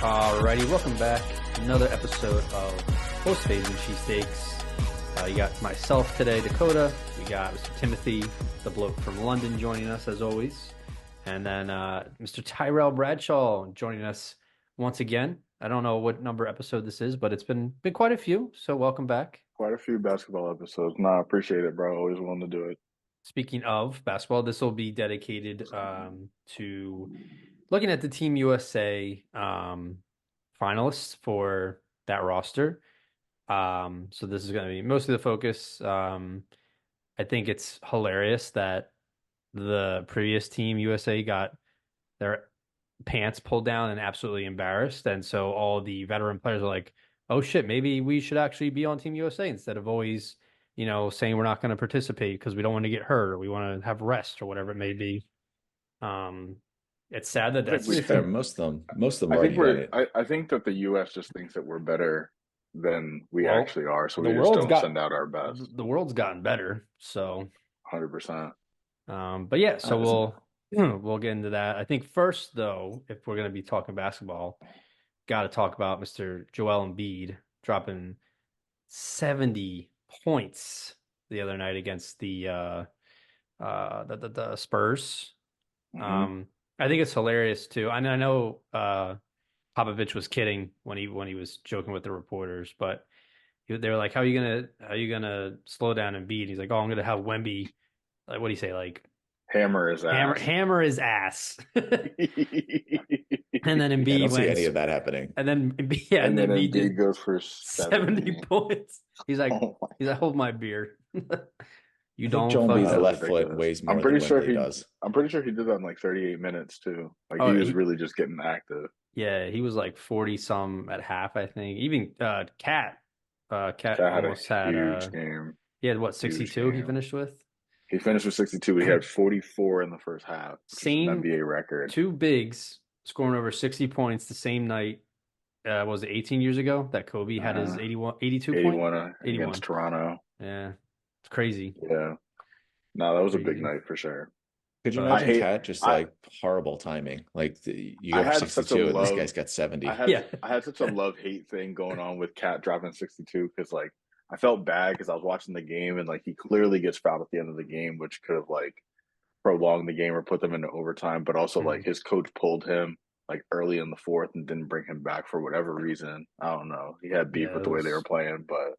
Alrighty, welcome back. Another episode of Post-Fades Cheesesteaks. You got myself today, Dakota. We got Mr. Timothy, the bloke from London, joining us as always. And then Mr. Tyrell Bradshaw joining us once again. I don't know what number episode this is, but it's been quite a few. So welcome back. Quite a few basketball episodes. Nah, I appreciate it, bro. Always wanted to do it. Speaking of basketball, this will be dedicated to looking at the Team USA finalists for that roster. So this is going to be mostly the focus. I think it's hilarious that the previous Team USA got their pants pulled down and absolutely embarrassed. And so all the veteran players are like, oh shit, maybe we should actually be on Team USA instead of always, saying we're not going to participate because we don't want to get hurt or we want to have rest or whatever it may be. It's sad that that's fair. Most of them. I think that the U.S. just thinks that we're better than we actually are, so we just don't send out our best. The world's gotten better, so 100%. But yeah, so we'll get into that. I think first, though, if we're going to be talking basketball, got to talk about Mr. Joel Embiid dropping 70 points the other night against the Spurs. Mm-hmm. I think it's hilarious too. I know Popovich was kidding when he was joking with the reporters, but they were like, "How are you gonna slow down Embiid?" He's like, "Oh, I'm gonna have Wemby." Like, what do you say? Like, hammer his ass. Hammer his ass. And then Embiid I don't see any of that happening. And then Embiid goes for 70 points. He's like, hold my beer. You don't. Joel Embiid's left foot weighs more than he does. I'm pretty sure he did that in like 38 minutes too. Like he was really just getting active. Yeah, he was like 40 some at half, I think. Even Cat almost had a huge game. He had what, 62 he finished with? He finished with 62. He had 44 in the first half. Same NBA record. Two bigs scoring over 60 points the same night. Was it 18 years ago that Kobe had his 82 81 against Toronto? Yeah, it's crazy. Yeah, no, that was a big night for sure. Could you imagine Cat just horrible timing? Like you go for 62 and this guy's got 70. I had such a love-hate thing going on with Cat dropping 62 because like I felt bad because I was watching the game and like he clearly gets fouled at the end of the game, which could have like prolonged the game or put them into overtime. But also like his coach pulled him like early in the fourth and didn't bring him back for whatever reason. I don't know. He had beef with the way they were playing, but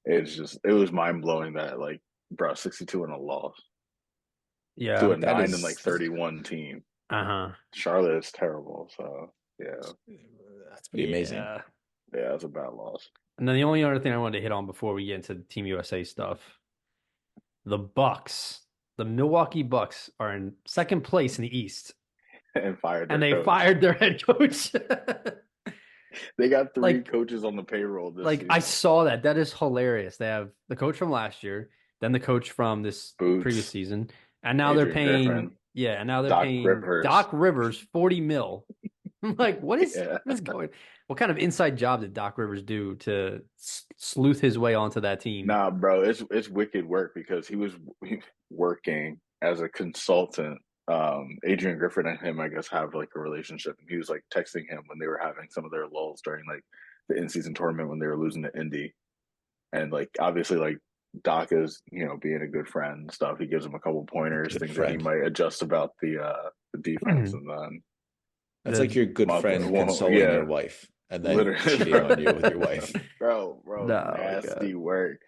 it was mind blowing that like, bro, 62 in a loss. Yeah, to a 9 and like 31 team. Charlotte is terrible. So yeah, that's pretty amazing. Yeah, that's a bad loss. And then the only other thing I wanted to hit on before we get into the Team USA stuff, the Bucks, the Milwaukee Bucks are in second place in the East, and fired their head coach. They got three coaches on the payroll this season. I saw that. That is hilarious. They have the coach from last year, then the coach from this previous season. And now they're paying Doc Rivers 40 mil. I'm like, what is going? What kind of inside job did Doc Rivers do to sleuth his way onto that team? Nah, bro, it's wicked work because he was working as a consultant. Adrian Griffin and him, I guess, have like a relationship, and he was like texting him when they were having some of their lulls during like the in-season tournament when they were losing to Indy, and like obviously like. Doc is, being a good friend and stuff. He gives him a couple pointers, things that he might adjust about the defense, and then that's like your good friend consoling your wife, and then cheating on you with your wife. Bro, nasty work,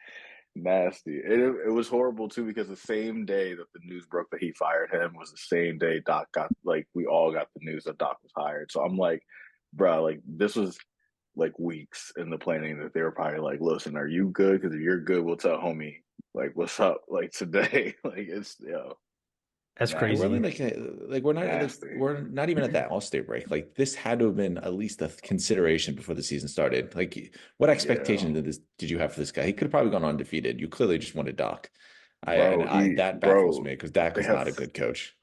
nasty. It was horrible too because the same day that the news broke that he fired him was the same day Doc got we all got the news that Doc was hired. So I'm like, bro, like this was. Like weeks in the planning that they were probably like, listen, are you good? Because if you're good, we'll tell homie like what's up like today. Like it's that's crazy. We're not even at that All-Star break. Like this had to have been at least a consideration before the season started. Like what expectation did you have for this guy? He could have probably gone undefeated. You clearly just wanted Doc. That baffles me because Doc is not a good coach.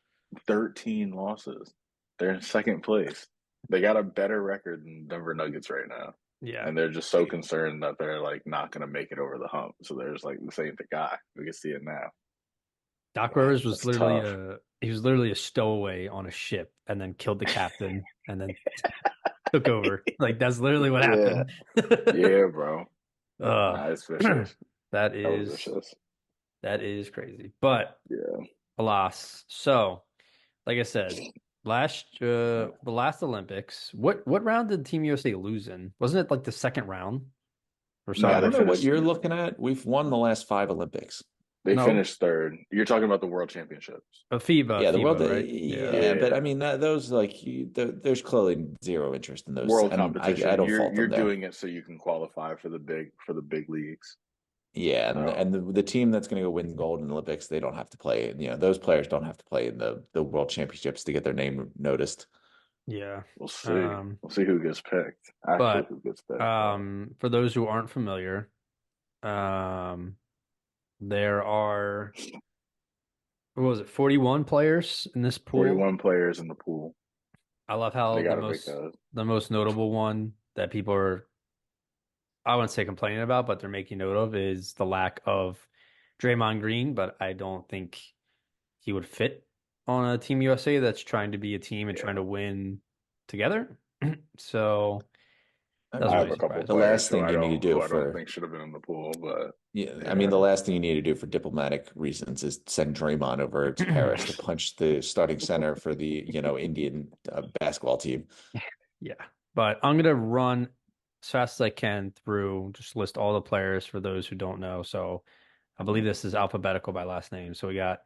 13 losses. They're in second place. They got a better record than Denver Nuggets right now. Yeah. And they're just so concerned that they're like not going to make it over the hump. So they're just like, this ain't the guy. We can see it now. Doc Rivers was literally a stowaway on a ship and then killed the captain and then took over. Like that's literally what Yeah, happened. yeah, bro. uh, Nah, it's vicious. that That was is vicious. that is crazy. But Yeah. alas. So, like I said, the last Olympics, what round did Team USA lose in? Wasn't it like the second round or Yeah, No, I they don't something? know what finished. you're looking at. We've won the last 5 Olympics. They No, finished third. You're talking about the World Championships. FIBA, Yeah, the world. FIBA, right? Yeah. Yeah, but Yeah, I mean, those there's clearly zero interest in those, world and I competition. don't You're fault you're them there. doing it so you can qualify for the big leagues. Yeah, So and the team that's going to go win gold in the Olympics, they don't have to play. Those players don't have to play in the World Championships to get their name noticed. Yeah. we'll see. Um, We'll see who gets picked. Actually, but who gets picked? But for those who aren't familiar, um, there are what was it, 41 players in this pool. 41 players in the pool. I love how They got to make those. the most notable one that people are I wouldn't say complaining about, but they're making note of is the lack of Draymond Green, but I don't think he would fit on a Team USA that's trying to be a team and trying Yeah, to win together. So I that was I mean, have really a couple the surprising. players last who thing I you need to don't do who I don't for think should have been in the pool, but Yeah, I mean, yeah, the last thing you need to do for diplomatic reasons is send Draymond over to Paris to punch the starting center for the, Indian basketball team. Yeah. But I'm gonna run as fast as I can through, just list all the players for those who don't know. So I believe this is alphabetical by last name. So we got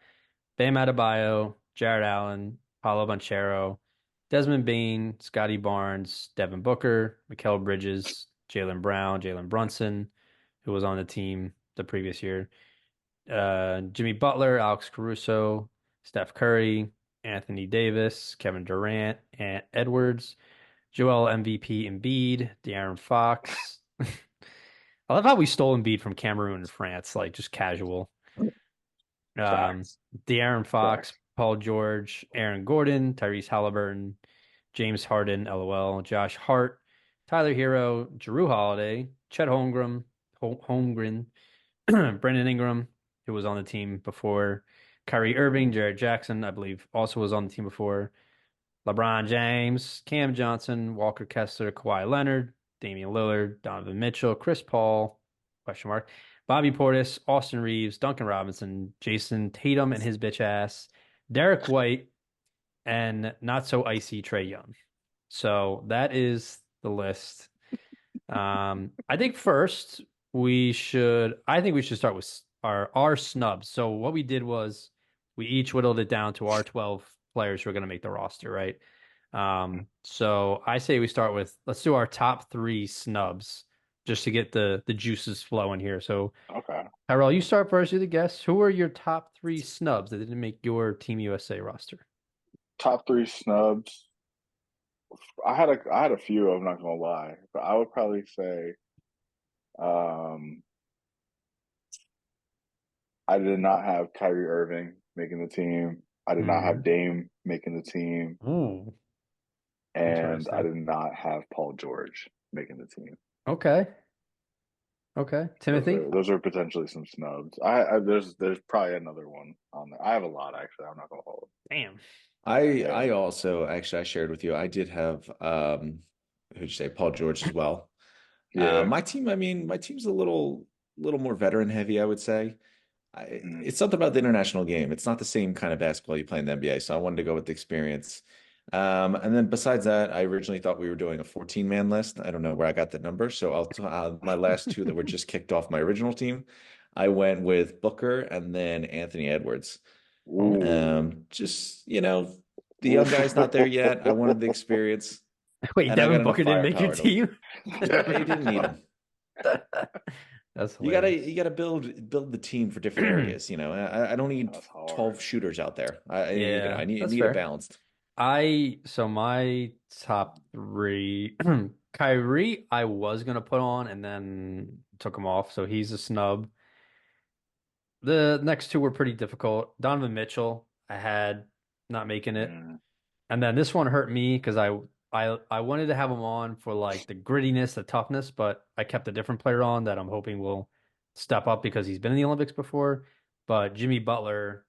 Bam Adebayo, Jared Allen, Paulo Banchero, Desmond Bain, Scotty Barnes, Devin Booker, Mikal Bridges, Jalen Brown, Jalen Brunson, who was on the team the previous year, Jimmy Butler, Alex Caruso, Steph Curry, Anthony Davis, Kevin Durant, and Edwards, Joel MVP Embiid, De'Aaron Fox. I love how we stole Embiid from Cameroon and France, like just casual. Um, facts, De'Aaron Fox, facts. Paul George, Aaron Gordon, Tyrese Halliburton, James Harden, LOL, Josh Hart, Tyler Hero, Drew Holiday, Chet Holmgren, Brandon Ingram, who was on the team before, Kyrie Irving, Jared Jackson, I believe, also was on the team before, LeBron James, Cam Johnson, Walker Kessler, Kawhi Leonard, Damian Lillard, Donovan Mitchell, Chris Paul, question mark, Bobby Portis, Austin Reeves, Duncan Robinson, Jason Tatum and his bitch ass, Derek White, and not so icy Trey Young. So that is the list. I think first I think we should start with our snubs. So what we did was we each whittled it down to our 12 players who are going to make the roster, right? So I say we start with let's do our top three snubs just to get the juices flowing here. So Okay, Tyrell, you start first. You're the guest. Who are your top three snubs that didn't make your Team USA roster? top three snubs. I had a few. I'm not gonna lie, but I would probably say um, I did not have Kyrie Irving making the team. I did not have Hmm. Dame making the team, Ooh, and I interesting. did not have Paul George making the team. Okay. Okay. Timothy? Those are potentially some snubs. There's probably another one on there. I have a lot actually. I'm not gonna hold. Damn. I Yeah, also actually I shared with you. I did have who'd you say, Paul George as well. yeah. My team, I mean, my team's a little more veteran heavy, I would say. Mm. It's something about the international game. It's not the same kind of basketball you play in the NBA, so I wanted to go with the experience. And then besides that, I originally thought we were doing a 14-man list. I don't know where I got the number, so my last two that were just kicked off my original team, I went with Booker and then Anthony Edwards. Ooh. Just the Ooh. young guy's not there yet. I wanted the experience, Wait, and I Devin got enough Booker didn't make your firepower to. team? He didn't need him. That's You gotta hilarious. you gotta build the team for different areas. I don't need That's hard. 12 shooters out there. I Yeah, need that's need it fair. balanced. So my top three, Kyrie, I was gonna put on and then took him off, so he's a snub. The next two were pretty difficult. Donovan Mitchell, I had not making it. Mm. And then this one hurt me because I wanted to have him on for like the grittiness, the toughness, but I kept a different player on that I'm hoping will step up because he's been in the Olympics before. But Jimmy Butler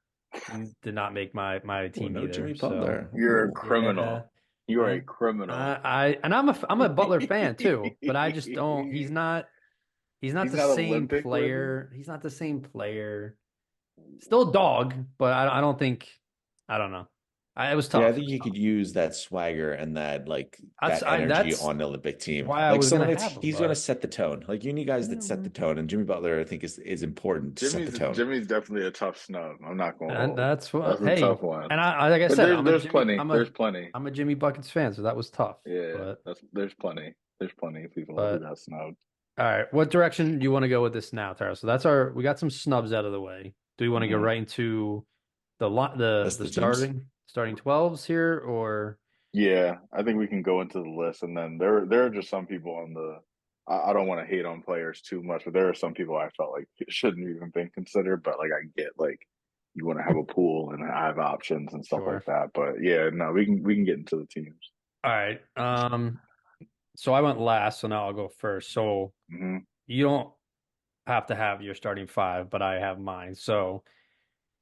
did not make my Oh, team no either. Jimmy So Butler. You're a Ooh. yeah, criminal. You are a criminal. I'm a Butler fan too, but I just don't. He's not He's the not same Olympic worthy. player. He's not the same player. Still a dog, but I don't think. I don't know. It was Yeah, I tough. It think was he could tough. use that swagger and that energy That's on the Olympic team. why I Like was gonna someone that's have him, he's going to but set the tone. Like you need guys that set the mm, tone, and Jimmy Butler, I think, is important to set the tone. Jimmy's definitely a tough snub. I'm not gonna and hold. that's what. That's a tough Hey, one. and like I But said, there's plenty. There's plenty. I'm a Jimmy Buckets fan, so that was tough. Yeah, But that's there's plenty. There's plenty of people who but got snubbed. all right, what direction do you want to go with this now, Tara? So we got some snubs out of the way. Do we want to go Hmm. right into That's the the teams. starting 12s here, or Yeah, I think we can go into the list, and then there are just some people on the. I don't want to hate on players too much, but there are some people I felt like shouldn't even been considered. But like I get like you want to have a pool and have options and stuff like sure? that. But yeah, no, we can get into the teams. All right. So I went last, so now I'll go first. So Hmm. you don't have to have your starting five, but I have mine. So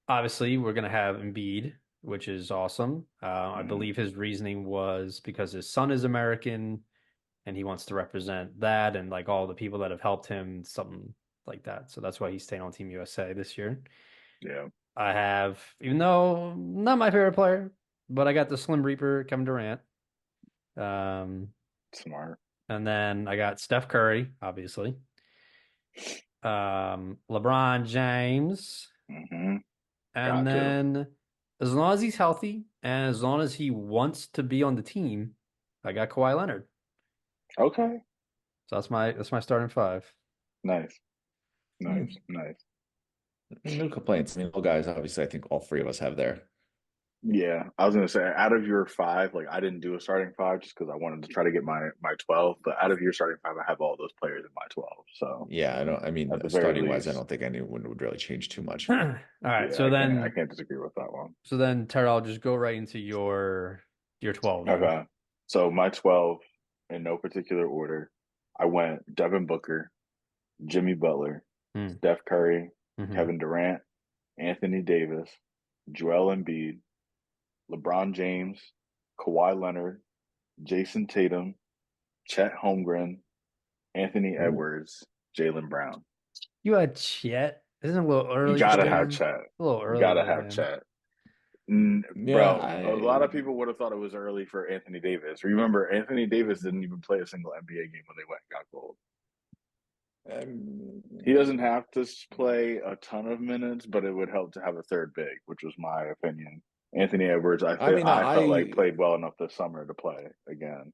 obviously we're gonna have Embiid, which is awesome. I Hmm. believe his reasoning was because his son is American and he wants to represent that and like all the people that have helped him, something like that. So that's why he's staying on Team USA this year. Yeah, I have, even though not my favorite player, but I got the Slim Reaper, Kevin Durant. Um, smart. and then I got Steph Curry, obviously. LeBron James, Hmm. and Got to. then as long as he's healthy and as long as he wants to be on the team, I got Kawhi Leonard. Okay. So that's my starting five. Nice. Hmm. Nice. Nice. No complaints. I mean, all guys, obviously, I think all three of us have there. Yeah, I was gonna say out of your five, like I didn't do a starting five just because I wanted to try to get my 12. But out of your starting five, I have all those players in my 12. So Yeah, I don't. I mean, at the very starting wise, I least, don't think anyone would really change too much. All right. yeah, I can't disagree with that one. So then Tara, I'll just go right into your 12 then. Okay, so my 12 in no particular order, I went Devin Booker, Jimmy Butler, Hmm. Steph Curry, Hmm. Kevin Durant, Anthony Davis, Joel Embiid, LeBron James, Kawhi Leonard, Jason Tatum, Chet Holmgren, Anthony Ooh. Edwards, Jaylen Brown. You had Chet. Isn't it a little You early for gotta have him? Chet. A little You early gotta for have him. Chet. Yeah, Bro, a lot of people would have thought it was early for Anthony Davis. Remember, Anthony Davis didn't even play a single NBA game when they went and got gold. um, He doesn't have to play a ton of minutes, but it would help to have a third big, which was my opinion. Anthony Edwards, I mean, I felt like played well enough this summer to play again.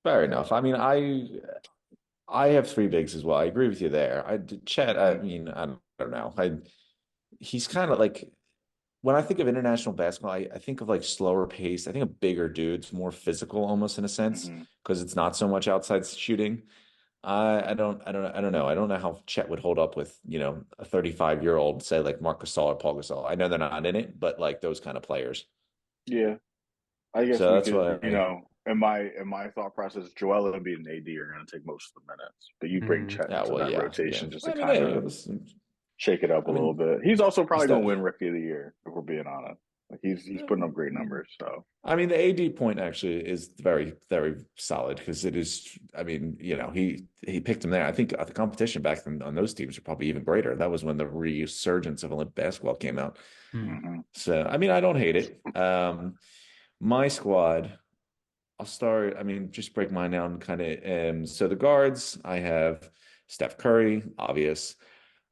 fair enough. I mean, I have three bigs as well. I agree with you there. Chet. I Hmm. mean, I don't know. He's kind of like when I think of international basketball, I think of like slower pace. I think of bigger dudes, more physical, almost in a sense, Hmm. because it's not so much outside shooting. I don't know. I don't know how Chet would hold up with, a 35-year-old, say like Marc Gasol or Paul Gasol. I know they're not in it, but like those kind of players. Yeah, I guess So we that's could, why. in my thought process, Joel Embiid and AD are going to take most of the minutes, but you bring Hmm. Chet Yeah, into well, that yeah, yeah. rotation just to I mean, kind hey, of listen, shake it up a I little mean, bit. He's also probably going to Steph. win Rookie of the Year if we're being honest. Like he's putting up great numbers. So I mean, the AD point actually is very, very solid because it is. I mean, he picked him there. I think the competition back then on those teams are probably even greater. That was when the resurgence of Olympic basketball came out. Hmm. hmm. So, I mean, I don't hate it. My squad, I'll start. I mean, just break mine down kind of. So the guards, I have Steph Curry, obvious.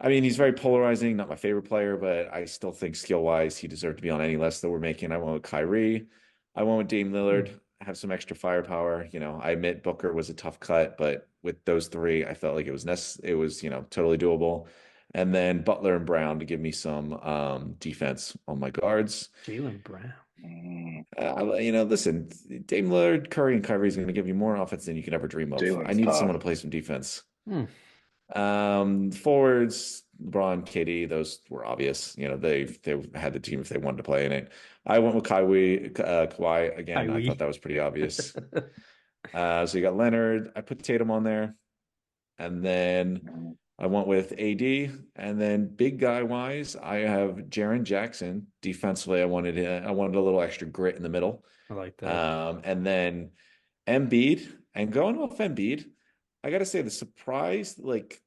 I mean, he's very polarizing. Not my favorite player, but I still think skill wise, he deserved to be on any list that we're making. I went with Kyrie. I went with Dame Hmm. Lillard. Have some extra firepower. I admit Booker was a tough cut, but with those three, I felt like it was totally doable. And then Butler and Brown to give me some defense on my guards. Jaylen Brown. Mm, Listen, Dame Lillard, Curry, and Kyrie is going to give you more offense than you could ever dream of. I Jalen's needed tough. someone to play some defense. Hmm. Forwards, LeBron, KD, those were obvious. They had the team if they wanted to play in it. I went with Kawhi again. I thought Kyrie. that was pretty obvious. So you got Leonard. I put Tatum on there, and then I went with AD, and then big guy wise, I have Jaren Jackson. Defensively, I wanted a little extra grit in the middle. I like that. And then Embiid, and going off Embiid, I gotta say the surprise, like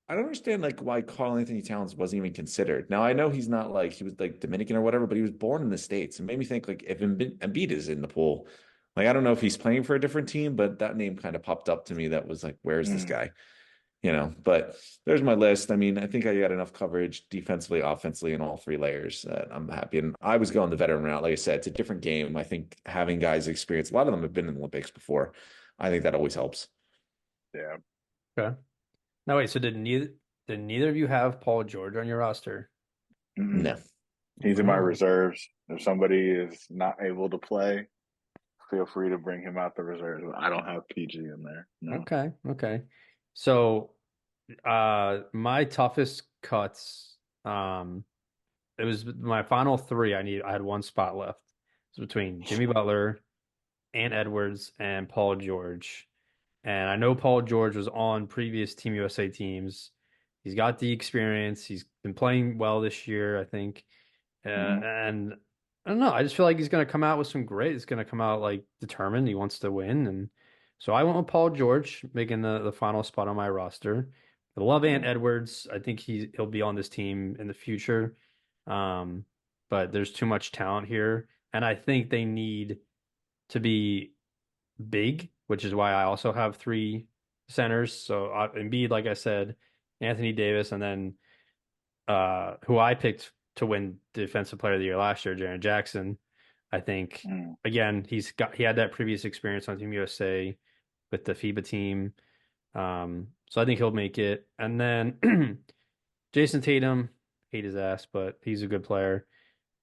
I don't understand like why Carl Anthony Towns wasn't even considered. Now I know he's not like he was like Dominican or whatever, but he was born in the States. It made me think like if Embiid is in the pool, like I don't know if he's playing for a different team, but that name kind of popped up to me. That was like, where's this Mm. guy? But there's my list. I mean, I think I got enough coverage defensively, offensively, in all three layers. I'm happy. And I was going the veteran route. Like I said, it's a different game. I think having guys experience, a lot of them have been in the Olympics before. I think that always helps. Yeah. Okay. Now wait, so did neither of you have Paul George on your roster? No. He's in my Oh, reserves. If somebody is not able to play, feel free to bring him out the reserves. I don't have PG in there. No. okay, okay. So my toughest cuts, it was my final three. I had one spot left. It was between Jimmy Butler, Ant Edwards, and Paul George. And I know Paul George was on previous Team USA teams. He's got the experience. He's been playing well this year, I think. Mm-hmm. And I don't know. I just feel like he's going to come out with some grit. He's going to come out like determined. He wants to win. And so I went with Paul George, making the final spot on my roster. I love Ant Edwards. I think he'll be on this team in the future. Um, but there's too much talent here. And I think they need to be big, which is why I also have three centers. So Embiid, like I said, Anthony Davis, and then who I picked to win Defensive Player of the Year last year, Jaren Jackson. I think Mm. again he had that previous experience on Team USA with the FIBA team. So I think he'll make it. And then Jason Tatum, hate his ass, but he's a good player.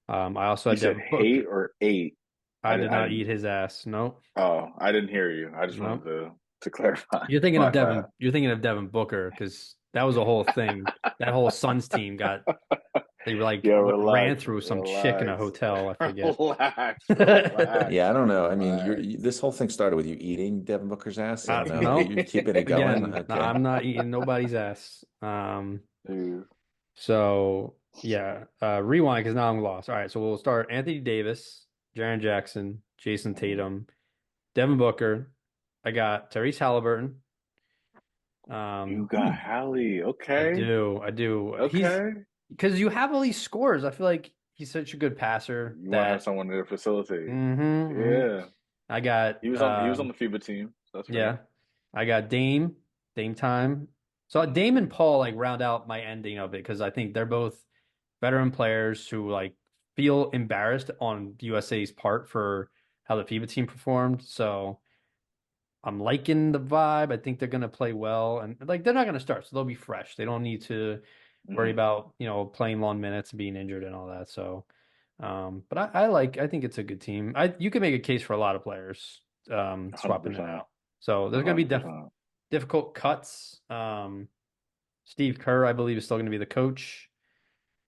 I also You had said Devin Book. hate or eight? I I, did I not didn't. eat his ass. Nope. Oh, I didn't hear you. I just wanted Nope. to clarify. You're thinking of My bad. Devin. You're thinking of Devin Booker because that was a whole thing. That whole Suns team they were like Yo, ran relax, through some chick in a relax, hotel. I forget. relax, relax, Yeah, I don't know. I mean, relax. this whole thing started with you eating Devin Booker's ass. I don't know. No, You're keeping it going. again, Okay. I'm not eating nobody's ass. Dude. So yeah, rewind because now I'm lost. All right, so we'll start Anthony Davis, Jaren Jackson, Jason Tatum, Devin Booker. I got Tyrese Halliburton. You Um, got Hallie. I Okay. do, I do. He's Okay. because you have all these scores. I feel like he's such a good passer You want to have that. someone to facilitate. Hmm. Yeah. I got He was on the FIBA team. So that's fair. yeah, I got Dame time. So Dame and Paul like round out my ending of it because I think they're both veteran players who like feel embarrassed on USA's part for how the FIBA team performed. So I'm liking the vibe. I think they're gonna play well and like they're not gonna start, so they'll be fresh. They don't need to worry Hmm. about, playing long minutes and being injured and all that. So but I think it's a good team. You can make a case for a lot of players swapping it 100%. out. So there's gonna be 100%. difficult cuts. Steve Kerr, I believe, is still gonna be the coach.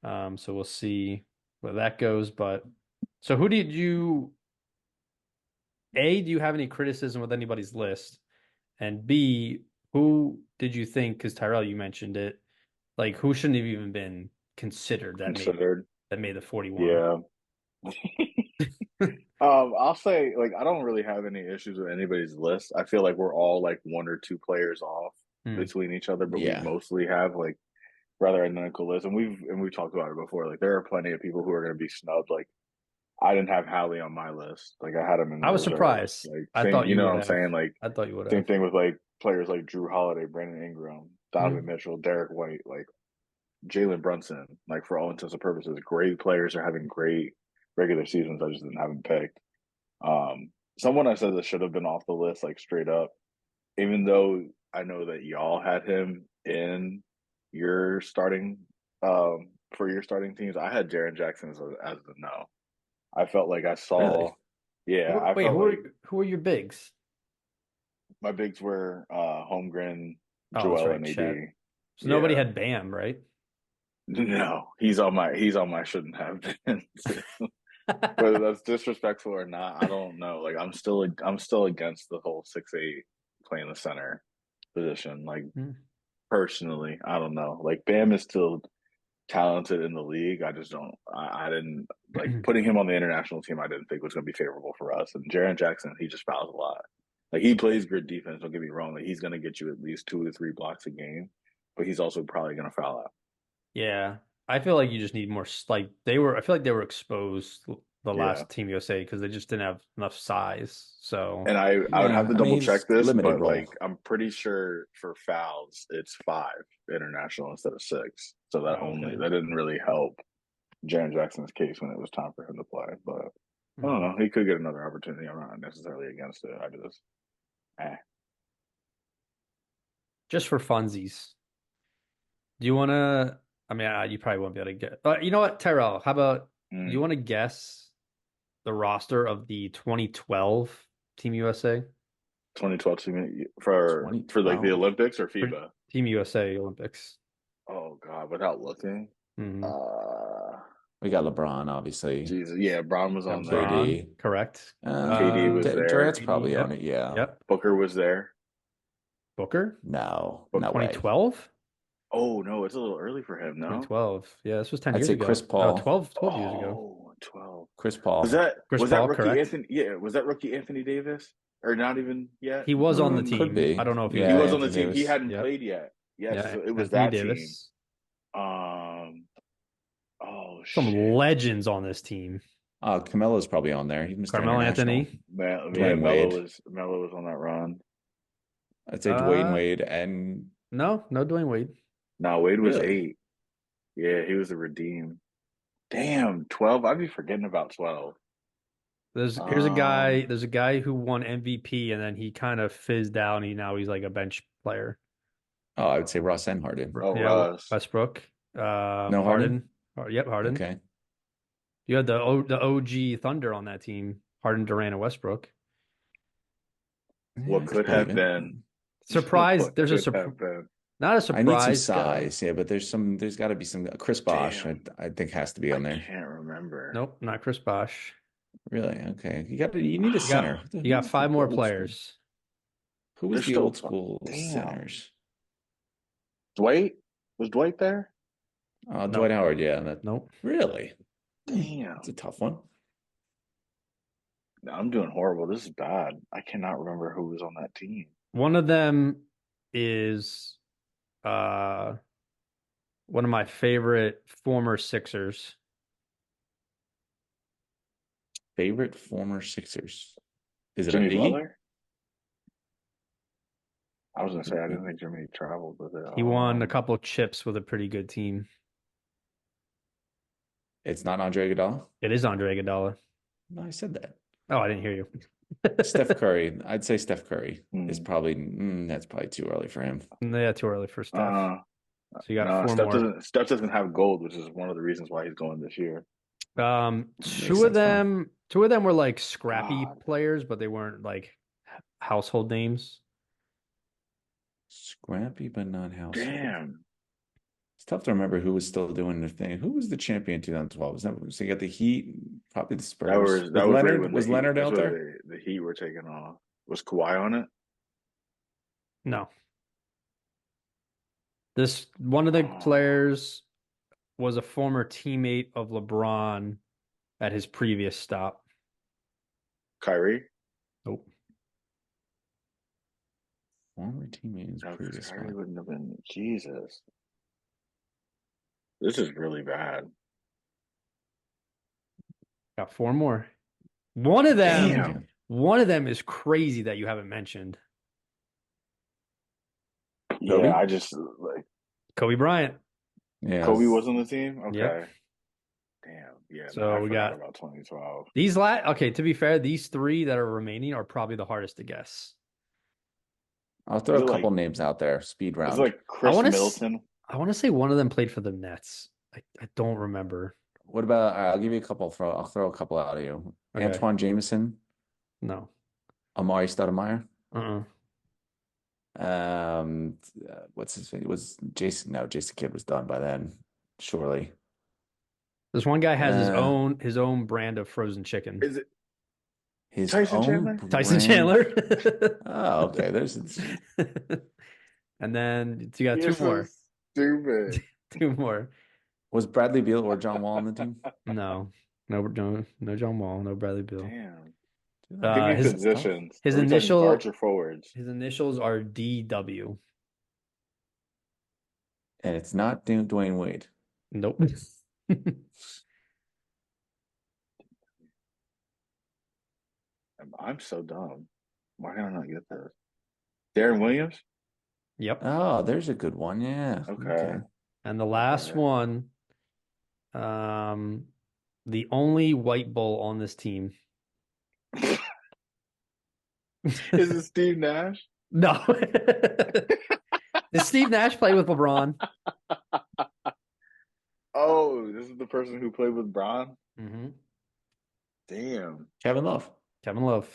So we'll see where that goes. But so who did you do you have any criticism with anybody's list? And B, who did you think, because Tyrell, you mentioned it, like who shouldn't have even been considered Considered. that made the 41? Yeah. I'll say like I don't really have any issues with anybody's list. I feel like we're all like one or two players off Hmm. between each other, but we Yeah. mostly have like rather identical lists. And we've talked about it before. Like there are plenty of people who are going to be snubbed. Like I didn't have Hallie on my list. Like I had him in the I was reserves. surprised. Like I same, thought you you know what would I'm have. saying? Like I thought you would same have. thing with like players like Drew Holiday, Brandon Ingram, Donovan Hmm. Mitchell, Derek White, like Jalen Brunson. Like for all intents and purposes, great players are having great regular seasons. I just didn't have them picked. Someone I said that should have been off the list, like straight up, even though I know that y'all had him in your starting for your starting teams, I had Jaren Jackson as the no. I felt like I saw, Really? yeah, I Wait, felt like who are your bigs? my bigs were Holmgren, Oh, that's Joel, right, and Chet. AD. So nobody Yeah, had Bam, right? no, he's on my shouldn't have been. Whether that's disrespectful or not, I don't know. Like I'm still against the whole 6'8" playing the center position. Like Hmm. Personally, I don't know. Like Bam is still talented in the league. I just don't. I didn't like putting him on the international team. I didn't think was going to be favorable for us. And Jaren Jackson, he just fouls a lot. Like he plays good defense. Don't get me wrong. Like he's going to get you at least 2 to 3 blocks a game, but he's also probably going to foul out. Yeah, I feel like you just need more. Like they were, I feel like they were exposed the Yeah. last Team USA because they just didn't have enough size. So And I would have to double check this, limited but role. like I'm pretty sure for fouls it's 5 international instead of 6. So that that didn't really help Jaren Jackson's case when it was time for him to play. But I don't know. He could get another opportunity. I'm not necessarily against it. I just for funsies, do you want to? I mean, you probably won't be able to get. But you know what, Tyrell? How about do you want to guess the roster of the 2012 Team USA? 2012 team for like the Olympics or FIBA? For Team USA Olympics. Oh God, without looking. We got LeBron, obviously. Jesus, yeah, Bron was on there. KD, correct. KD was there. Durant's probably on it, yeah. Yep. Booker was there. Booker? No, no 2012? Oh, no, it's a little early for him, no? 2012. Yeah, this was 10 years ago. Chris Paul. 12 years ago. Oh, 12. Chris Paul. Was that rookie correct? Anthony? Yeah, was that rookie Anthony Davis? Or not even yet? He was on the team. Could be. I don't know if he was on the team. He hadn't played yet. Yes, so it was Anthony that Davis. team. Some legends on this team. Camelo's probably on there. He's Mr. Carmelo Anthony. Dwayne Melo was on that run. I'd say Dwayne Wade and no Dwayne Wade. No, Wade was 8. Yeah, he was a redeem. Damn, 12. I'd be forgetting about 12. There's a guy who won MVP and then he kind of fizzed out and now he's like a bench player. Oh, I would say Russ and Harden. Russ. Westbrook. No Harden. Yep, Harden. Okay. You had the OG Thunder on that team. Harden, Durant, and Westbrook. What could have been? Surprise! There's a surprise. Not a surprise. I need some size, yeah, but there's got to be some. Chris Bosh, I think, has to be on there. I can't remember. Nope, not Chris Bosh. Really? Okay. You need a center. You got 5 more players. Who was the old school centers? Dwight? Was Dwight there? Dwight Howard, yeah. Nope. Really? Damn. That's a tough one. No, I'm doing horrible. This is bad. I cannot remember who was on that team. One of them is one of my favorite former Sixers. Favorite former Sixers? Is it Jimmy Iggy? Butler? I was going to say, I didn't think Jimmy traveled with it. He won a couple of chips with a pretty good team. It's not Andre Iguodala? It is Andre Iguodala. No, I said that. Oh, I didn't hear you. Steph Curry. I'd say Steph Curry is probably that's probably too early for him. Yeah, too early for Steph. So you got 4 more. Steph doesn't have gold, which is one of the reasons why he's going this year. Two of them were like scrappy players, but they weren't like household names. Scrappy, but not household. Damn. It's tough to remember who was still doing their thing. Who was the champion in 2012? So you got the Heat, probably the Spurs. Was Leonard out there? The Heat were taking off. Was Kawhi on it? No. This one of the players was a former teammate of LeBron at his previous stop. Kyrie? Nope. Former teammate. Kyrie wouldn't have been. Jesus. This is really bad. Got 4 more. One of them is crazy that you haven't mentioned. Yeah, Kobe? I just like Kobe Bryant. Yeah, Kobe was on the team. Okay. Yep. Damn. Yeah. So we got about 2012. Okay. To be fair, these 3 that are remaining are probably the hardest to guess. I'll throw a couple names out there. Speed round. It's like Chris Middleton. I want to say one of them played for the Nets. I don't remember. What about? I'll give you a couple. I'll throw a couple out of you. Okay. Antoine Jameson. No. Amari Stoudemire. Uh-uh. What's his name? Was Jason? No, Jason Kidd was done by then. Surely. This one guy has his own brand of frozen chicken. Is it his Tyson own Chandler? Brand? Tyson Chandler. Oh, okay. There's. And then you got You're two so more. stupid. Two more. Was Bradley Beal or John Wall on the team? No. No John Wall, no Bradley Beal. Damn. Give me His That's tough. positions. his Are we talking guards initial or forwards? his initials are DW. And it's not Dwayne Wade. Nope. I'm so dumb. Why can I not get this? Darren Williams? Yep. Oh, there's a good one. Yeah. Okay. Okay. And the last Okay. one, the only white bull on this team. Is it Steve Nash? No. Did Steve Nash play with LeBron? Oh, this is the person who played with Bron? Mm-hmm. Damn. Kevin Love. Kevin Love.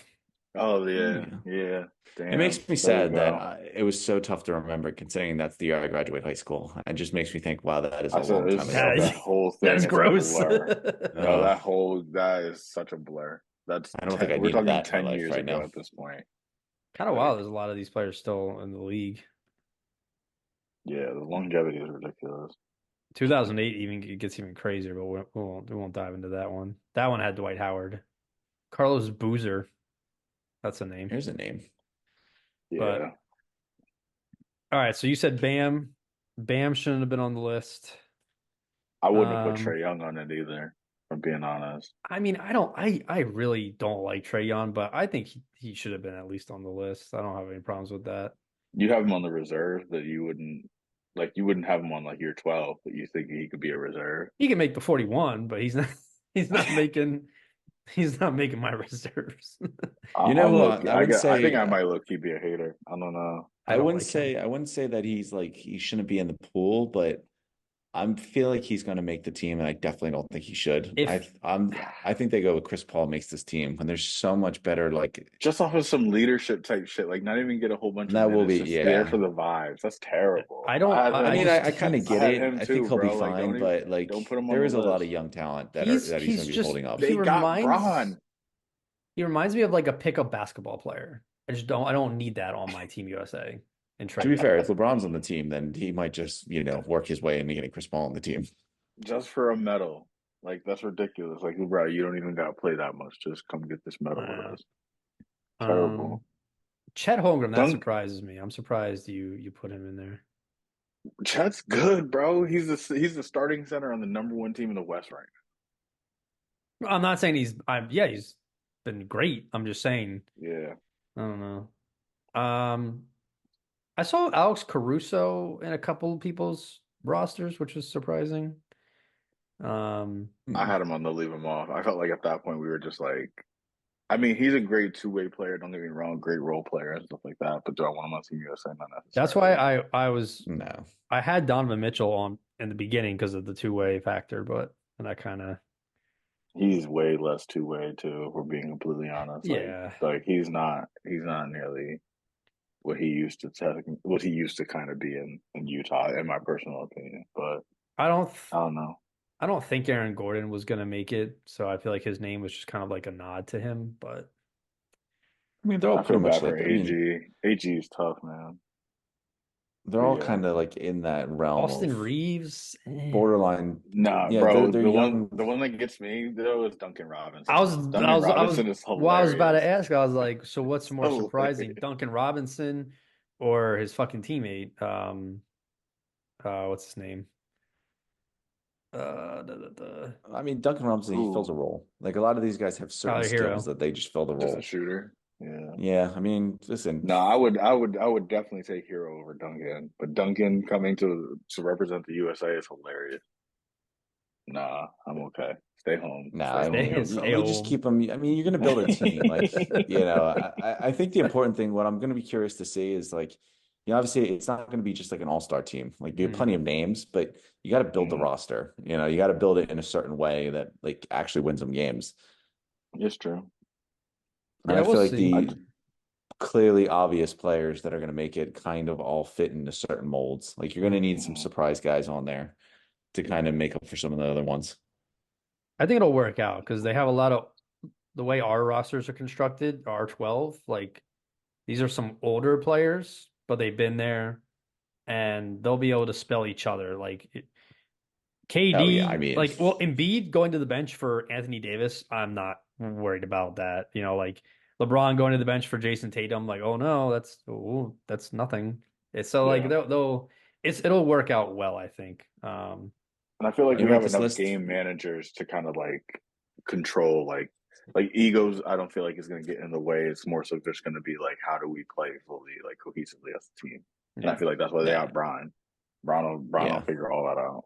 Oh, yeah. Yeah. Yeah. Damn. It makes me There we sad that go. it was so tough to remember, considering that's the year I graduated high school. It just makes me think, wow, that is a I said long time this, ago. that whole thing That's is a gross. blur. No, that is such a blur. That's I don't think I we're needed talking that in my 10 life years right ago now. at this point. Kind of Like, wild. There's a lot of these players still in the league. yeah, the longevity is ridiculous. 2008 it gets even crazier, but we won't dive into that one. That one had Dwight Howard. Carlos Boozer. That's a name. Here's a name. But Yeah. all right, so you said Bam. Bam shouldn't have been on the list. I wouldn't have put Trae Young on it either, if I'm being honest. I mean, I really don't like Trae Young, but I think he should have been at least on the list. I don't have any problems with that. You'd have him on the reserve that you wouldn't have him on like year 12, but you think he could be a reserve. He can make the 41, but he's not making my reserves. You know what? I think I might look. He'd be a hater. I don't know. I don't like him. I wouldn't say that he shouldn't be in the pool, but I feel like he's going to make the team, and I definitely don't think he should. I think they go with Chris Paul makes this team when there's so much better. Like just off of some leadership type shit, like not even get a whole bunch of that will minutes, be just there for the vibes. That's terrible. I don't. I kind of get it. I think he'll be bro. fine, but like don't put him on there the is a list. lot of young talent that he's going to be holding up. They got Bron. He reminds me of like a pickup basketball player. I don't need that on my Team USA. To be fair, if LeBron's on the team, then he might just work his way into getting Chris Paul on the team. Just for a medal. Like, that's ridiculous. Like, bro, you don't even got to play that much. Just come get this medal with us. Terrible. Chet Holmgren, that surprises me. I'm surprised you put him in there. Chet's good, bro. He's the starting center on the #1 team in the West right now. I'm not saying he's been great. I'm just saying. Yeah. I don't know. I saw Alex Caruso in a couple of people's rosters, which was surprising. I had him on the leave him off. I felt like at that point we were just like, I mean, he's a great two-way player. Don't get me wrong, great role player and stuff like that. But do I want him on Team USA? Not necessarily. That's why no. I had Donovan Mitchell on in the beginning because of the two-way factor, but that kind of he's way less two-way too. If we're being completely honest. Yeah, like he's not nearly what he used to kind of be in Utah, in my personal opinion. But I don't know. I don't think Aaron Gordon was going to make it, so I feel like his name was just kind of like a nod to him. But I mean, they're all pretty much like AG. AG is tough, man. They're all kind of like in that realm. Austin Reeves, borderline. Nah, yeah, bro. They're the one that gets me though is Duncan Robinson. Robinson is hilarious. Well, I was about to ask. I was like, so what's more surprising, Duncan Robinson or his fucking teammate? What's his name? I mean, Duncan Robinson, he fills a role. Like a lot of these guys have certain skills that they just fill the role. Just a shooter. Yeah. Yeah. I mean, listen. No, I would definitely take Hero over Duncan. But Duncan coming to represent the USA is hilarious. Nah, I'm okay. Stay home. Nah, you just keep them. I mean, you're going to build a team. Like, I think the important thing, what I'm going to be curious to see is like, obviously it's not going to be just like an all-star team. Like you have plenty of names, but you got to build the roster. You got to build it in a certain way that like actually wins them games. It's true. And I feel like the clearly obvious players that are going to make it kind of all fit into certain molds. Like you're going to need some surprise guys on there to kind of make up for some of the other ones. I think it'll work out because they have a lot of the way our rosters are constructed, our 12, like these are some older players, but they've been there. and they'll be able to spell each other. Like Oh yeah, I KD, mean, like well, Embiid going to the bench for Anthony Davis, I'm not worried about that. Like LeBron going to the bench for Jason Tatum, like oh no, that's nothing. It's so like Yeah. it'll work out well, I think. And I feel when like you we write have this enough list, game managers to kind of like control like egos. I don't feel like it's going to get in the way. It's more so just going to be like how do we play fully like cohesively as a team. And I Yeah, feel like that's why they yeah, got Brian. Brian will yeah. figure all that out.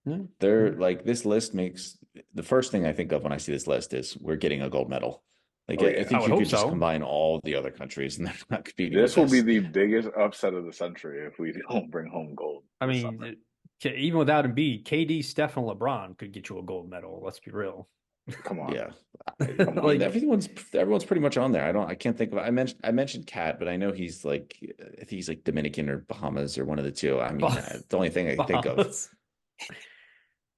yeah, They're like this list makes the first thing I think of when I see this list is we're getting a gold medal. Like Oh I yeah, I think would you hope could just so. combine all the other countries and they're not competing with this will be us. the biggest upset of the century if we don't bring home gold I this summer. mean, even without Embiid, KD, Steph, and LeBron could get you a gold medal. Let's be real. Come on, Yeah. come I mean Like, on. everyone's pretty much on there. I can't think of I mentioned Cat, but I know he's like I think he's like Dominican or Bahamas or one of the two. I mean, the only thing I can think of.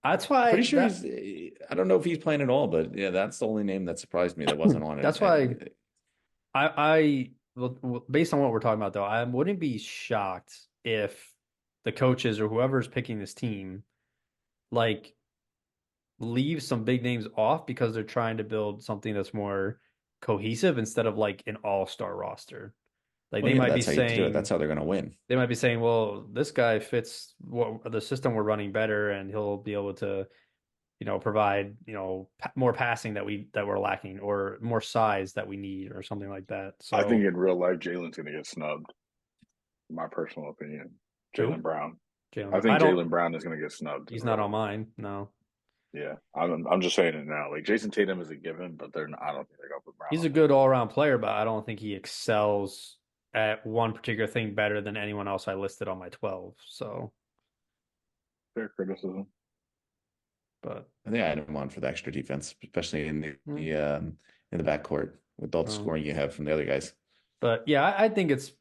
that's why Pretty sure I don't know if he's playing at all, but yeah, that's the only name that surprised me that wasn't on it. that's why well, based on what we're talking about though, I wouldn't be shocked if the coaches or whoever's picking this team like leave some big names off because they're trying to build something that's more cohesive instead of like an all-star roster. Like Well, they yeah, might be that's how you do it. That's saying how they're going to win. well, this guy fits what the system we're running better, and he'll be able to, provide, more passing that we're lacking, or more size that we need, or something like that. I think So in real life, Jalen's going to get snubbed. My personal opinion, who? Jalen Brown. I Jalen. I think don't. Jalen Brown is going to get snubbed in He's not real on life. mine. No, Yeah, I'm just saying it now. Like Jason Tatum is a given, but they're not, I don't think they're going to put Brown he's on a there. good all-around player, but I don't think he excels at one particular thing better than anyone else I listed on my 12. So, Fair criticism. but I think I had him on for the extra defense, especially in mm, in the backcourt with all the um, scoring you have from the other guys. but yeah, I think it's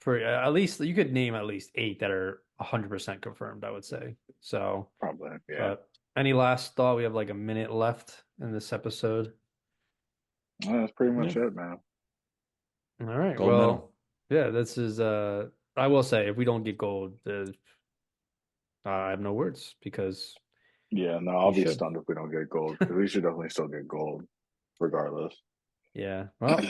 for at least you could name at least 8 that are 100% confirmed, I would say. So, Probably, yeah. but any last thought? We have like a minute left in this episode. Well, that's pretty Yeah, much it, man. All right. gold Well, medal. yeah, this is I will say if we don't get gold, I have no words because Yeah, no, I'll we be should. stunned if we don't get gold because we should definitely still get gold regardless. Yeah. Well,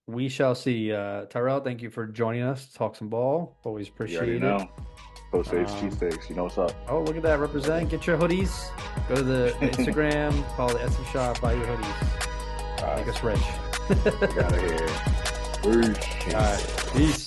we shall see. Tyrell, thank you for joining us. Talk some ball. Always You already appreciate it. know. Post-Fades Um, Cheesesteaks. You know what's up. oh, look at that. Represent. Get your hoodies. Go to the Instagram. Follow the Etsy shop. Buy your hoodies. All Make right, us rich. get out of here. Peace. All right. Peace.